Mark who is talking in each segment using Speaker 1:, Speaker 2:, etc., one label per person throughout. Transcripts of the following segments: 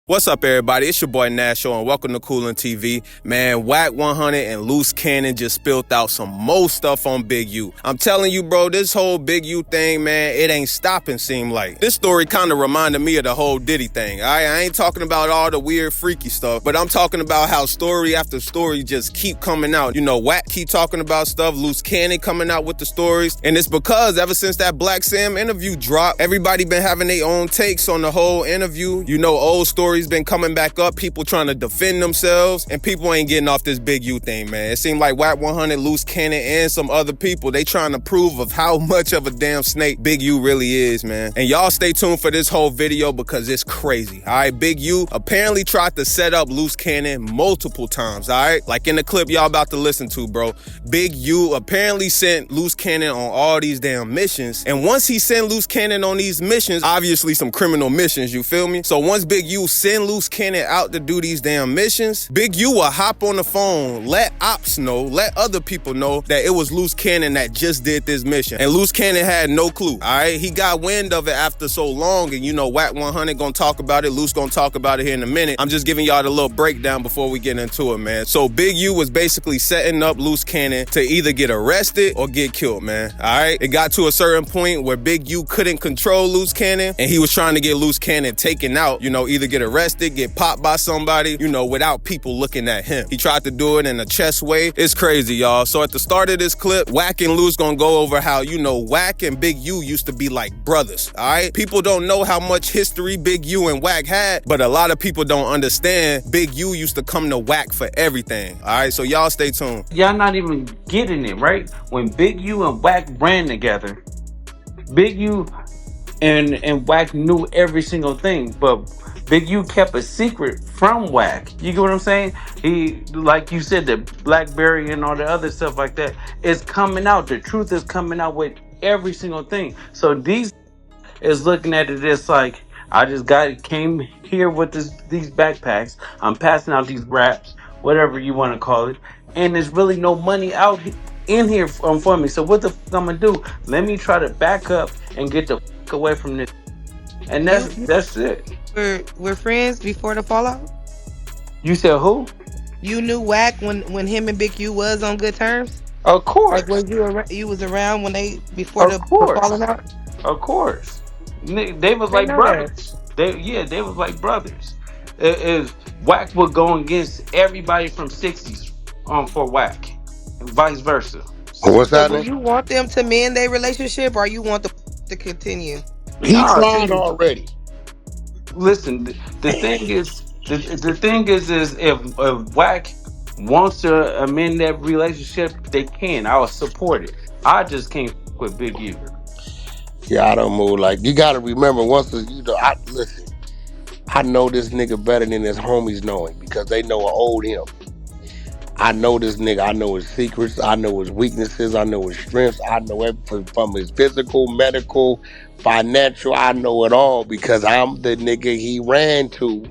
Speaker 1: What's up, everybody? It's your boy Nasho, and welcome to COOLIN TV. Man, Wack 100 and Luce Cannon just spilled out some more stuff on Big U. I'm telling you, bro, this whole Big U thing, man, it ain't stopping, seem like. This story kind of reminded me of the whole Diddy thing, all right? I ain't talking about all the weird, freaky stuff, but I'm talking about how story after story just keep coming out. You know, Wack keep talking about stuff, Luce Cannon coming out with the stories, and it's because ever since that Black Sam interview dropped, everybody been having their own takes on the whole interview. You know, old stories been coming back up, people trying to defend themselves, and people ain't getting off this Big U thing, man. It seemed like Wack 100, Luce Cannon, and some other people, they trying to prove of how much of a damn snake Big U really is, man. And y'all stay tuned for this whole video because it's crazy, all right? Big U apparently tried to set up Luce Cannon multiple times, all right? Like in the clip y'all about to listen to, bro. Big U apparently sent Luce Cannon on all these damn missions, and once he sent Luce Cannon on these missions, obviously some criminal missions, you feel me? So once Big U send Luce Cannon out to do these damn missions, Big U will hop on the phone, let ops know, let other people know that it was Luce Cannon that just did this mission. And Luce Cannon had no clue, all right? He got wind of it after so long, and you know, Wack 100 gonna talk about it, Luce gonna talk about it here in a minute. I'm just giving y'all the little breakdown before we get into it, man. So Big U was basically setting up Luce Cannon to either get arrested or get killed, man, all right? It got to a certain point where Big U couldn't control Luce Cannon, and he was trying to get Luce Cannon taken out, you know, either get arrested, get popped by somebody, you know, without people looking at him. He tried to do it in a chess way. It's crazy, y'all. So at the start of this clip, Wack and Luce gonna go over how, you know, Wack and Big U used to be like brothers, all right? People don't know how much history Big U and Wack had, but a lot of people don't understand Big U used to come to Wack for everything, all right? So y'all stay tuned.
Speaker 2: Y'all not even getting it, right? When Big U and Wack ran together, Big U and Wack knew every single thing, but Big U kept a secret from Wack. You get what I'm saying? He, like you said, the BlackBerry and all the other stuff like that is coming out. The truth is coming out with every single thing. So these is looking at it as like, I just came here with these backpacks. I'm passing out these wraps, whatever you want to call it, and there's really no money out in here for me. So what the fuck I'm gonna do? Let me try to back up and get the fuck away from this. And that's it.
Speaker 3: We're friends before the fallout.
Speaker 2: You said who?
Speaker 3: You knew Wack when him and Big U was on good terms.
Speaker 2: Of course.
Speaker 3: Like when you was around when they before
Speaker 2: Of
Speaker 3: the
Speaker 2: course.
Speaker 3: falling out.
Speaker 2: Of course. They was like brothers. They was like brothers. If Wack would go against everybody from 60s for Wack, and vice versa.
Speaker 4: What's
Speaker 3: So
Speaker 4: that?
Speaker 3: do you want them to mend their relationship, or you want to continue?
Speaker 4: He
Speaker 2: Nah,
Speaker 4: tried
Speaker 2: see,
Speaker 4: already.
Speaker 2: listen, the thing is, the thing is if Wack wants to amend that relationship, they can. I will support it. I just can't fuck with Big U.
Speaker 4: Yeah, I don't move like you. Got to remember listen. I know this nigga better than his homies know him because they know I owed him. I know this nigga. I know his secrets. I know his weaknesses. I know his strengths. I know everything from his physical, medical, financial. I know it all because I'm the nigga he ran to.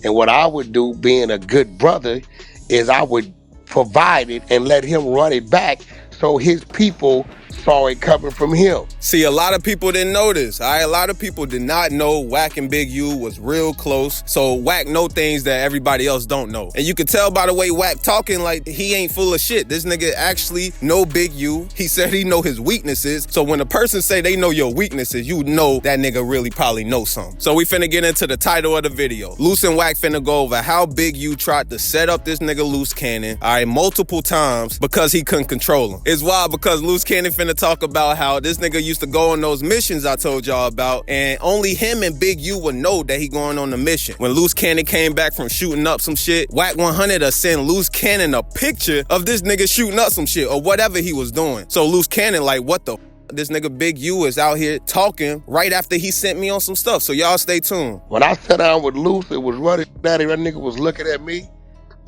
Speaker 4: And what I would do, being a good brother, is I would provide it and let him run it back so his people saw it coming from him.
Speaker 1: See, a lot of people didn't know this, all right? A lot of people did not know Wack and Big U was real close. So Wack know things that everybody else don't know. And you can tell by the way Wack talking like he ain't full of shit. This nigga actually know Big U. He said he know his weaknesses. So when a person say they know your weaknesses, you know that nigga really probably know something. So we finna get into the title of the video. Luce and Wack finna go over how Big U tried to set up this nigga Luce Cannon, all right, multiple times because he couldn't control him. It's wild because Luce Cannon finna talk about how this nigga used to go on those missions I told y'all about, and only him and Big U would know that he going on the mission. When Luce Cannon came back from shooting up some shit, Wack 100 sent Luce Cannon a picture of this nigga shooting up some shit or whatever he was doing. So Luce Cannon like, what the this nigga Big U is out here talking right after he sent me on some stuff. So y'all stay tuned.
Speaker 4: When I sat down with Luce, it was running daddy. That nigga was looking at me.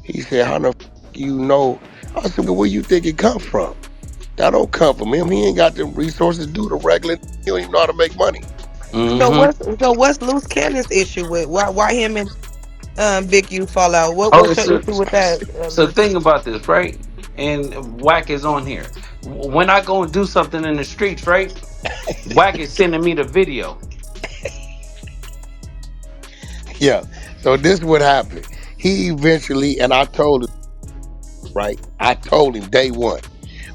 Speaker 4: He said, "How the you know?" I said, "Where you think it come from? That don't come from him. He ain't got the resources to do the regular. He don't even know how to make money."
Speaker 3: So what's Luce Cannon's issue with why him and Big U fall out?
Speaker 2: Oh,
Speaker 3: What's your issue with that?
Speaker 2: so think about this, right? And Wack is on here. When I go and do something in the streets, right? Wack is sending me the video.
Speaker 4: Yeah. So this would happen. He eventually, and I told him, right? I told him day one,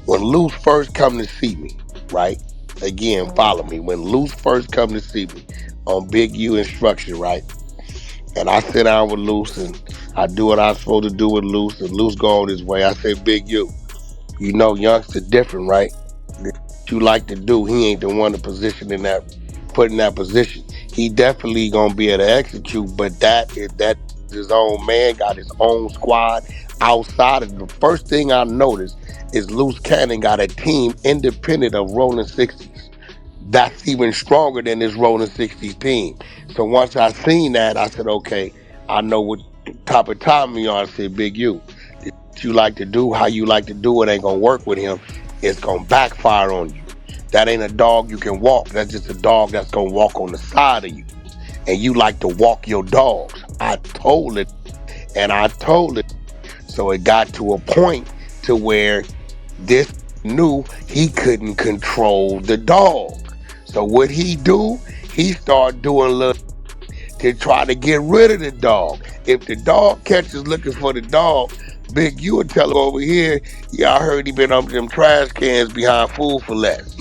Speaker 4: when Luce first come to see me, right? Again,
Speaker 3: Mhm.
Speaker 4: follow me. When Luce first come to see me on Big U instruction, right? And I sit down with Luce and I do what I'm supposed to do with Luce, and Luce go on his way. I say, Big U, you know youngster different, right? What you like to do, he ain't the one to position in that put in that position. He definitely gonna be able to execute, but that his own man, got his own squad outside of the first thing I noticed is Luce Cannon got a team independent of Rolling 60s. That's even stronger than this Rolling 60s team. So once I seen that, I said, okay, I know what type of time you are. I said, Big U, what you like to do, how you like to do it ain't gonna work with him. It's gonna backfire on you. That ain't a dog you can walk. That's just a dog that's gonna walk on the side of you. And you like to walk your dogs. I told it, and I told it. So it got to a point to where this knew he couldn't control the dog. So what he do? He started doing little to try to get rid of the dog. If the dog catches looking for the dog, Big, you would tell him over here, yeah, I heard he been up them trash cans behind Food for Less.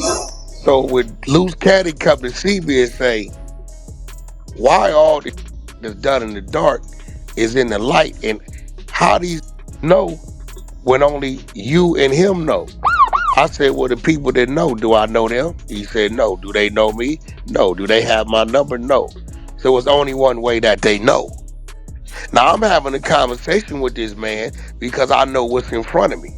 Speaker 4: So with Loose Caddy come to see me and say, why all this that's done in the dark is in the light, and how these know when only you and him know? I said, well, the people that know, do I know them? He said, no. Do they know me? No. Do they have my number? No. So it's only one way that they know. Now I'm having a conversation with this man because I know what's in front of me,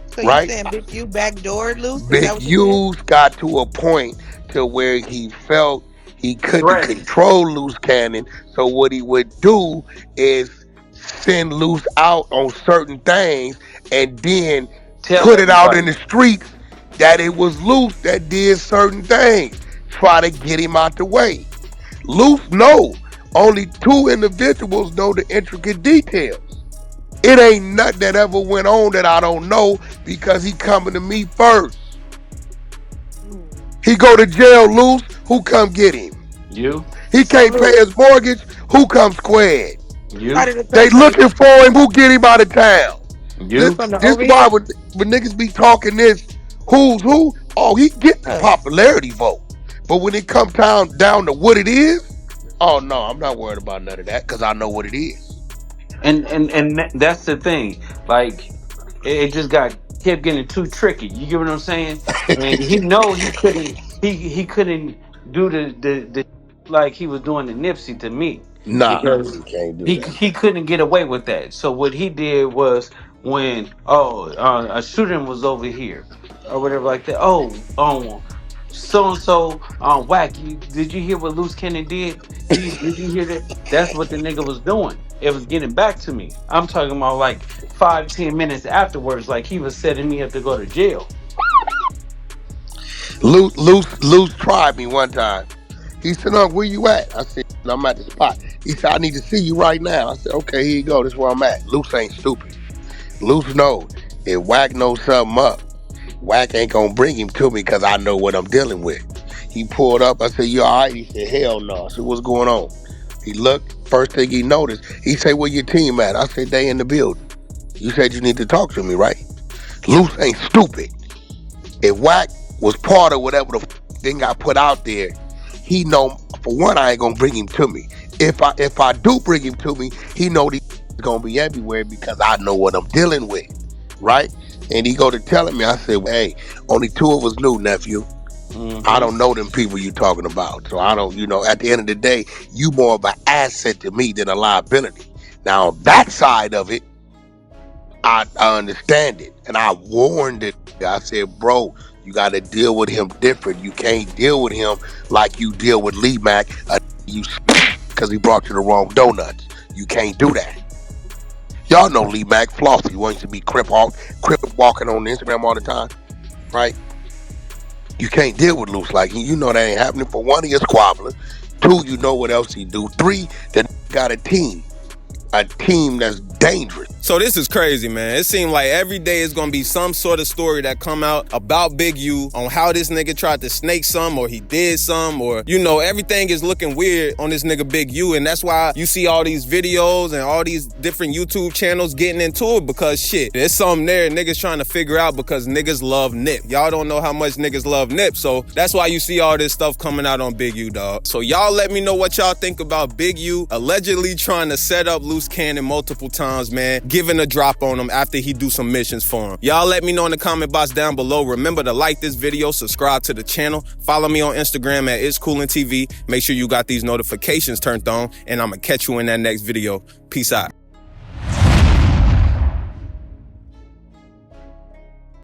Speaker 3: So you
Speaker 4: right?
Speaker 3: saying Big U backdoored Luce? Is that
Speaker 4: Big
Speaker 3: what you said?
Speaker 4: U's got to a point to where he felt he couldn't
Speaker 2: Threatened.
Speaker 4: control Loose Cannon. So what he would do is send Loose out on certain things and then
Speaker 2: Tell
Speaker 4: put it out in
Speaker 2: everybody.
Speaker 4: the streets that it was Loose that did certain things. Try to get him out the way. Loose know only two individuals know the intricate details. It ain't nothing that ever went on that I don't know because he coming to me first.
Speaker 3: Hmm.
Speaker 4: He go to jail loose, who come get him?
Speaker 2: You,
Speaker 4: He
Speaker 3: So
Speaker 4: can't pay
Speaker 3: Luce,
Speaker 4: his mortgage, who come squared?
Speaker 2: you,
Speaker 3: how did it
Speaker 4: They
Speaker 3: come from
Speaker 4: looking for him, who get him out of town? This
Speaker 2: you.
Speaker 3: from the
Speaker 4: this why
Speaker 3: overhead?
Speaker 4: when niggas be talking this, who's who? Oh, he get the
Speaker 3: Huh.
Speaker 4: popularity vote. But when it come down to what it is, oh no, I'm not worried about none of that because I know what it is.
Speaker 2: That's the thing. Like it just got kept getting too tricky. You get what I'm saying? And he know he couldn't. He couldn't do the like he was doing the Nipsey to me
Speaker 4: Nah,
Speaker 2: because
Speaker 4: he can't do that.
Speaker 2: he couldn't get away with that. So what he did was when a shooting was over here or whatever like that. So and so whack. Did you hear what Luce Cannon did? Did you hear that? That's what the nigga was doing. It was getting back to me. I'm talking about like 5-10 minutes afterwards, like he was setting me up to go to jail.
Speaker 4: Luce tried me one time. He said, "Unc, where you at?" I said, "I'm at the spot." He said, "I need to see you right now." I said, "Okay, here you go. This is where I'm at." Luce ain't stupid. Luce knows if Wack knows something up, Wack ain't gonna bring him to me because I know what I'm dealing with. He pulled up. I said, "You all right?" He said, "Hell no." I said, "What's going on?" He looked. First thing he noticed, he said, "Where your team at?" I said, "They in the building." You said you need to talk to me, right? Luce ain't stupid. If Wack was part of whatever the thing got put out there, he know for one I ain't gonna bring him to me. If I do bring him to me, he know these gonna be everywhere because I know what I'm dealing with, right? And he go to telling me, I said, hey, only two of us knew, nephew. I
Speaker 2: Hmm.
Speaker 4: don't know them people you talking about. So I don't, at the end of the day, you more of an asset to me than a liability. Now on that side of it, I understand it. And I warned it. I said, bro, you got to deal with him different. You can't deal with him like you deal with Lee Mack, you because he brought you the wrong donuts. You can't do that. Y'all know Lee Mack, Flossy. He wants to be crip walking on Instagram all the time, right? You can't deal with Loose like you know that ain't happening. For one, he a squabbler. Two, you know what else he do. Three, the got a team that's dangerous.
Speaker 1: So this is crazy, man. It seems like every day is gonna be some sort of story that come out about Big U on how this nigga tried to snake some, or he did some, or, you know, everything is looking weird on this nigga Big U, and that's why you see all these videos and all these different YouTube channels getting into it, because shit, there's something there niggas trying to figure out, because niggas love Nip. Y'all don't know how much niggas love Nip, so that's why you see all this stuff coming out on Big U, dog. So y'all let me know what y'all think about Big U allegedly trying to set up Luce Cannon multiple times, man, giving a drop on him after he do some missions for him. Y'all let me know in the comment box down below. Remember to like this video, subscribe to the channel, follow me on Instagram at COOLIN TV. Make sure you got these notifications turned on, and I'm gonna catch you in that next video. Peace out.